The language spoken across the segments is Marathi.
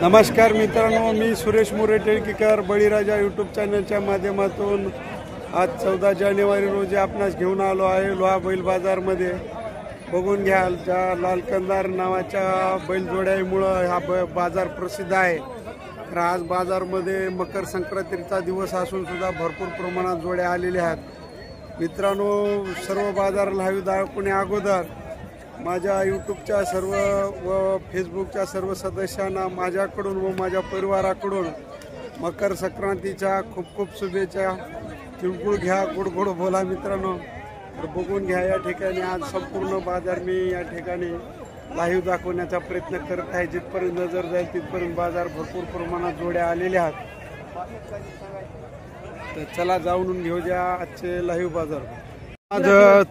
नमस्कार मित्रांनो, मी सुरेश मोरे टेळकीकर बळीराजा यूट्यूब चॅनलच्या माध्यमातून आज 14 जानेवारी रोजी आपणास घेऊन आलो आहे लोहा बैल बाजारमध्ये. बघून घ्याल, ज्या लालकंदार नावाच्या बैलजोड्यामुळं हा बाजार प्रसिद्ध आहे. तर आज बाजारमध्ये मकर संक्रांतीचा दिवस असून सुद्धा भरपूर प्रमाणात जोड्या आलेल्या आहेत. मित्रांनो, सर्व बाजार लाईव्ह दाखवणे अगोदर माझ्या यूट्यूबच्या सर्व व फेसबुकच्या सर्व सदस्यांना माझ्याकडून व माझ्या परिवाराकडून मकर संक्रांतीच्या खूप खूप शुभेच्छा. तिळगुळ घ्या, गोड गोड बोला मित्रांनो. तर बघून घ्या, या ठिकाणी आज संपूर्ण बाजार मी या ठिकाणी लाईव्ह दाखवण्याचा प्रयत्न करत आहे. जिथपर्यंत नजर जाईल तिथपर्यंत बाजार भरपूर प्रमाणात जोड्या आलेल्या आहेत. तर चला जाऊन घेऊ द्या आजचे लाईव्ह बाजार. आज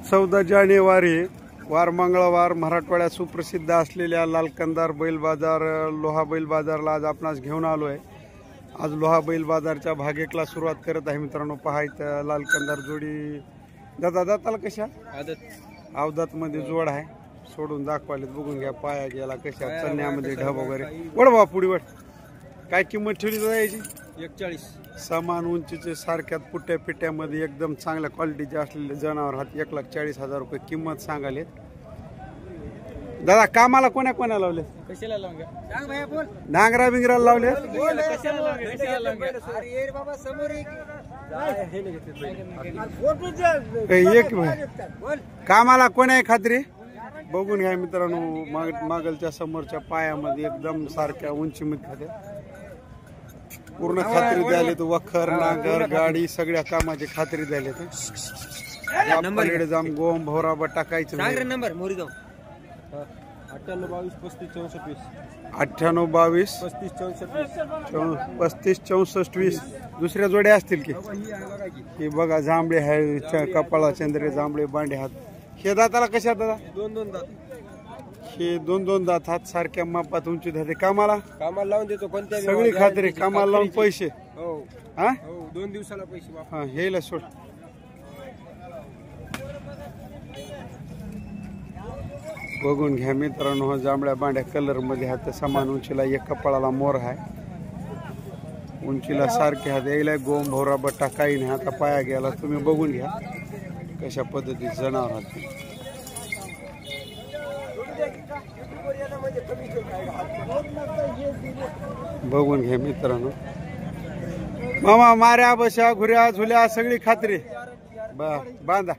14 जानेवारी वार मंगळवार मराठवाड्यात सुप्रसिद्ध असलेल्या लालकंदार बैल बाजार लोहा बैल बाजारला आज आपणास घेऊन आलो आहे. आज लोहा बैल बाजारच्या भाग 1ला सुरुवात करत आहे मित्रांनो. पाहायचं लालकंदार जोडी दाताला कशा अवदात मध्ये जोड आहे, सोडून दाखवायला. बघून घ्या, पाया गेला कशा चण्यामध्ये ढब वगैरे. वड बा पुढे वड. काय किंमत ठेवली जायची? 41. समान उंचीचे सारख्यात पुट्या पिट्यामध्ये एकदम चांगल्या क्वालिटीचे असलेले जनावर हात 1,40,000 रुपये किंमत सांगाले. दादा कामाला कोण्या कोणा लावले? कशाला लावले? नांगरा बिंगराला लावले. कामाला कोण्या खात्री? बघून घ्या मित्रांनो, मागलच्या समोरच्या पायामध्ये एकदम सारख्या उंचीमध्ये पूर्ण खात्री द्यायला. तो वखर नांगर गाडी सगळ्या कामाची खात्री द्यायला. जाम गोम भोवरा टाकायचं. 98 22 35 64 20. दुसऱ्या जोड्या असतील की बघा, जांभळे आहे कपाळा चंद्रे जांभळे बांडे हात. हे दाताला कशा दादा? 2 दात. हे 2 दात हात सारख्या मापात उंची धाते. कामाला लावून देतो कोणत्या सगळी खात्री. कामाला लावून पैसे हो हा 2 दिवसाला पैसे. हा हेला सोड. बघून घ्या मित्रांनो, जांभळ्या बांड्या कलर मध्ये हात समान उंचीला. एक कपाळाला मोर आहे, उंचीला सारखे हात. यायला गोम भोवरा बट्टा काही नाही. आता पाया गेला. तुम्ही बघून घ्या कशा पद्धतीचे जनावर हात. बघून घ्या मित्रांनो. मामा माऱ्या बशा घुऱ्या झुल्या सगळी खात्री. बांधा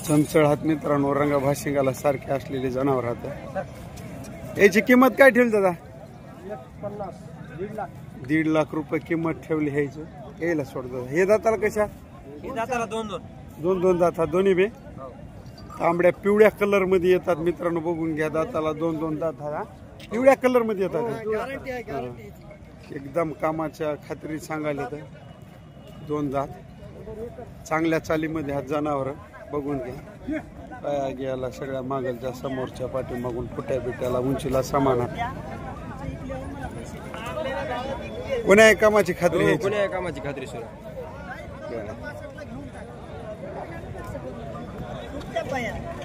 चंचळ हात मित्रांनो. रंगा भाशिंगाला सारखे असलेले जनावर हात. याची किंमत काय ठेवली दादा? 1,50,000 लाख रुपये किंमत ठेवली. ह्याची यायला सोड दादा. हे दाताला कशा? 2 दात. दोन्ही बे तांबड्या पिवळ्या कलर मध्ये येतात मित्रांनो. बघून घ्या, दाताला 2 दात हा पिवळ्या कलर मध्ये येतात. एकदम कामाच्या खात्री सांगायला तर 2 दात चांगल्या चालीमध्ये हात जनावर. बघून घ्या, पाया घ्यायला सगळ्या मागलच्या समोरच्या पाठीमागून फुट्या बिट्याला उंचीला समान हात. कोण्या कामाची खात्री? कोण्या कामाची खात्री सर.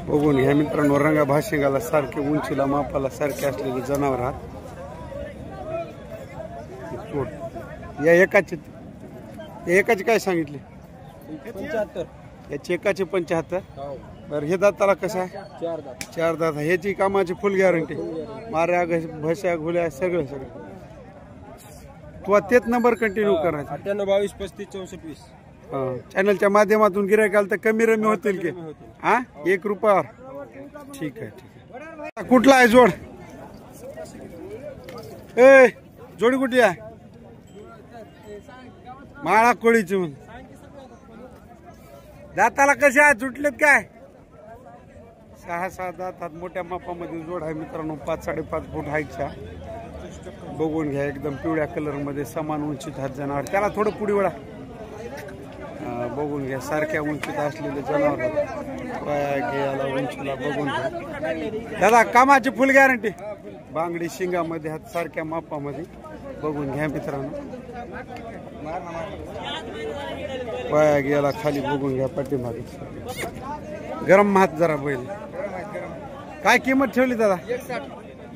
बघून घ्या मित्रांनो, रंगा भाशिंगाला सारखे उंचीला मापाला सारखे असलेले जनावर हात. या एकाची काय सांगितली? 75. याची एकाची 75. बरं, हे दाताला कसा आहे? 4 दात. ह्याची कामाची फुल गॅरंटी. माऱ्या भस्या घुल्या सगळं. तू तेच नंबर कंटिन्यू करायचा. 98 22 35 64 20. चॅनलच्या माध्यमातून गिऱ्हाईक आलं तर कमी रमी होतील की? हा 1 रुपयावर. ठीक आहे. कुठला आहे जोड? जोडी कुठली आहे? माळा कोळीची. म्हणून दाताला कशा सुटलेत काय? 6-7 दातात मोठ्या मापामध्ये जोड आहे मित्रांनो. 5-5.5 फूट हाईटच्या. बघून घ्या, एकदम पिवळ्या कलर मध्ये समान उंचीत हात जनावर. त्याला थोडं पुढे वळा. बघून घ्या, सारख्या उंचीत असलेले जनावर. पाया घ्यायला उंचीला. बघून घ्या दादा, कामाची फुल गॅरंटी. बांगडी शिंगामध्ये हात सारख्या मापामध्ये. बघून घ्या मित्रांनो. पाया गेला खाली बघून घ्या पाठीमागे गरम हात जरा बैल काय किंमत ठेवली दादा?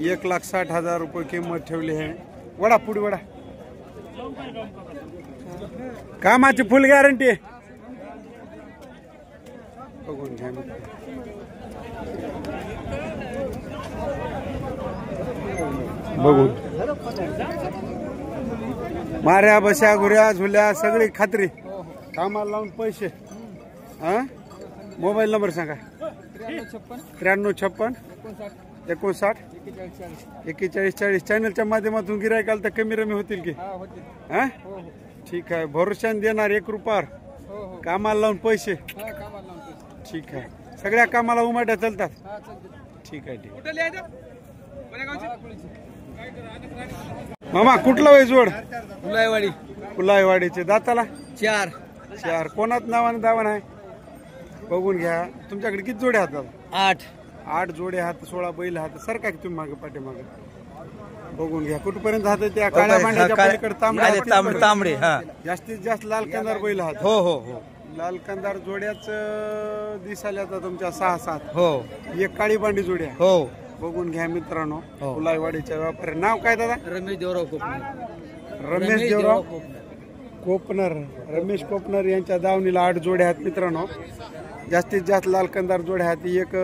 1,60,000 रुपये किंमत ठेवली आहे. वडा पुढे वडा. कामाची फुल गॅरंटी आहे. बघून घ्या बघून. माऱ्या बशा घुऱ्या झुल्या सगळी खात्री. कामाला लावून पैसे. हा मोबाईल नंबर सांगा. 9356 59 4140. चॅनलच्या माध्यमातून गिरायकाल तर कमी रमी होतील की? हा ठीक आहे. भरोशाने देणार 1 रुपयावर. कामाला लावून पैसे. ठीक आहे. सगळ्या कामाला उमाट्या चालतात. ठीक आहे ठीक आहे. मामा कुठला वय जोड? फुलाईवाडी. फुलाईवाडीचे. दाताला 4 कोणात नावाने दावण आहे? बघून घ्या. तुमच्याकडे किती जोडे हातात? 8 जोडे हात. 16 बैल हात. सरका की तुम्ही मागे पाठी मागे. बघून घ्या कुठपर्यंत हात. त्या काळ्या भांड्याच्या पलीकडे तांबडे. जास्तीत जास्त लाल कंदार बैल हात. हो लाल कंदार जोड्याच दिसायला आता तुमच्या 6-7. हो. एक काळी बांडी जोड्या. हो. बघून घ्या मित्रांनो. फुलाईवाडीच्या व्यापारी. नाव काय दादा? रमेश देवराव कोपनर. रमेश कोपनर यांच्या दावणीला 8 जोड्या आहेत मित्रांनो. जास्तीत जास्त लाल कंदार जोड्या आहेत. एक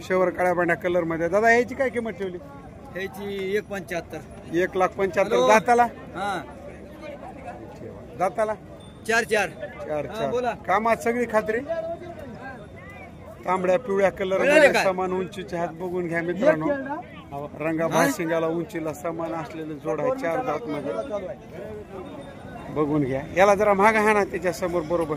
शेवर काळ्या बांड्या कलर मध्ये. दादा याची काय किंमत ठेवली? ह्याची 1,75. 1,75,000. दाताला? दाताला 4 बोला. कामात सगळी खात्री. तांबड्या पिवळ्या कलर मध्ये समान उंचीचे हात. बघून घ्या मित्रांनो. रंगा भाशिंगाला उंचीला समान असलेले जोड आहे. 4 दात मध्ये. बघून घ्या. याला जरा महाग आहे ना त्याच्या समोर बरोबर.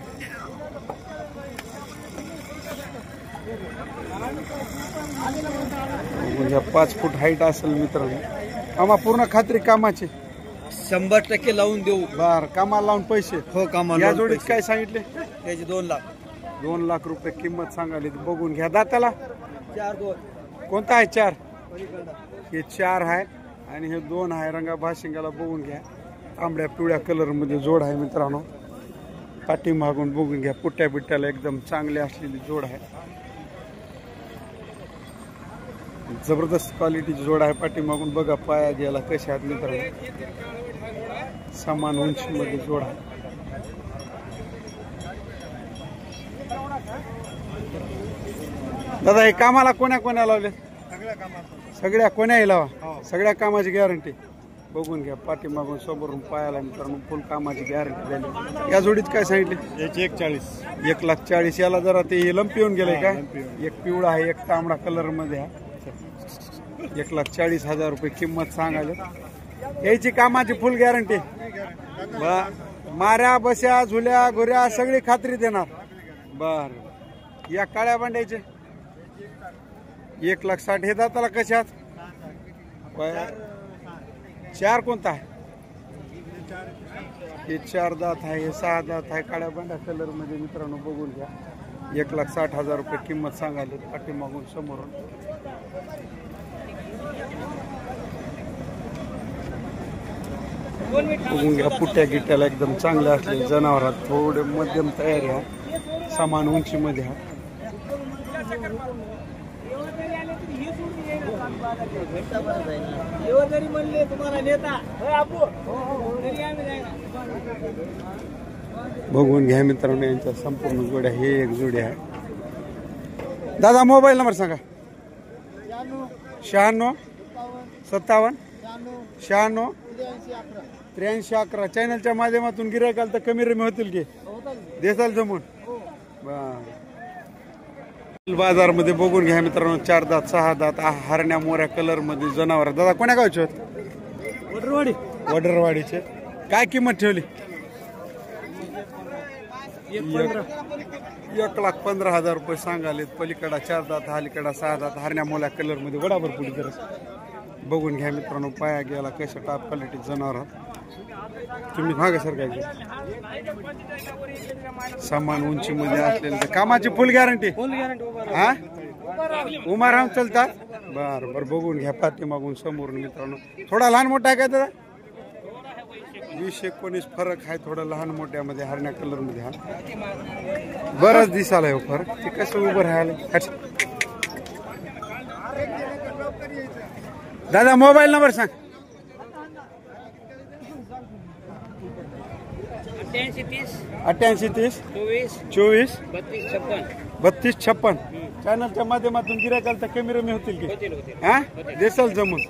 बघून घ्या. 5 फूट हाईट असेल मित्रांनो. आम्हा पूर्ण खात्री कामाची. 100% लावून देऊ. बर. कामाला लावून पैसे. हो कामाला. या जोडीत काय सांगितले? त्याची 2 लाख. 2 लाख रुपये किंमत सांगाली. बघून घ्या. दाताला 4 कोणता आहे? 4. हे 4 आहे आणि हे 2 आहे. रंगा भाशिंगाला बघून घ्या. तांबड्या पिवळ्या कलर मध्ये जोड आहे मित्रांनो. पाठी मागून बघून घ्या. पुट्ट्या बिट्ट्याला एकदम चांगली असलेली जोड आहे. जबरदस्त क्वालिटीची जोड आहे. पाठी मागून बघा पाया गेला कशा आहेत मित्रांनो. समान उंची मध्ये जोड आहे. दादा हे कामाला कोण्या लावले? सगळ्या कोण्याही लावा. सगळ्या कामाची गॅरंटी. बघून घ्या. पाठी मागून समोरून पायाला मित्रांनो फुल कामाची गॅरंटी झाली. या जोडीत काय सांगितले? याची 1,40. 1,40,000. याला जरा ते लंप येऊन गेले का? एक पिवळा आहे एक तांबडा कलर मध्ये आहे. 1,40,000 रुपये किंमत सांगायला. याची कामाची फुल गॅरंटी. माऱ्या बश्या झुल्या घुऱ्या सगळी खात्री देणार. बर. या काळ्या बांड्याचे 1,60,000. हे दाताला कशात? 4 कोणता आहे? हे 4 दात आहे. हे 6 दात आहे. काळ्या बांड्या कलर मध्ये मित्रांनो. बघून घ्या. 1,60,000 रुपये किंमत सांगायला. पाठी मागून समोरून. बघून घ्या. पुट्ट्या गिट्ट्याला एकदम चांगल्या असले जनावरात. थोडे मध्यम तयारी आहे. समान उंची मध्ये आहे. बघून घ्या मित्रांनो. यांच्या संपूर्ण जोड्या. हे एक जोडी आहे. दादा मोबाईल नंबर सांगा. 96 57 96 83 11. चॅनलच्या माध्यमातून गिरायकाल तर कमी रमी होतील की? देसाल जमून. बाजार मध्ये बघून घ्या मित्रांनो. 4 दात 6 दात हरण्या मोऱ्या कलर मध्ये जनावर. दादा कोण्या गावचे आहेत? वडरवाडीचे. काय किंमत ठेवली? 1,15,000 रुपये सांगाले. पलीकडा 4 दात अलीकडा 6 दात हरण्या मोऱ्या कलर मध्ये. वडाभर पुढे गरज. बघून घ्या मित्रांनो. पाया गेला कशा टॉप क्वालिटी जनावर. तुम्ही मागे सरकायचे. समान उंची मध्ये असलेले कामाची फुल गॅरंटी. हा उमा राम चालतात. बर. बघून घ्या. पाठी मागून समोरून मित्रांनो. थोडा लहान मोठा आहे काय दादा? 20-19 फरक आहे. थोडा लहान मोठ्यामध्ये हरण्या कलर मध्ये. हा बरंच दिसायला फरक. ते कसं उभं राहायला. दादा मोबाईल नंबर सांग. 88 30 24 32 56. चॅनलच्या माध्यमातून गिरायकाला तर कमी रमी होतील की हा देसाल जमून.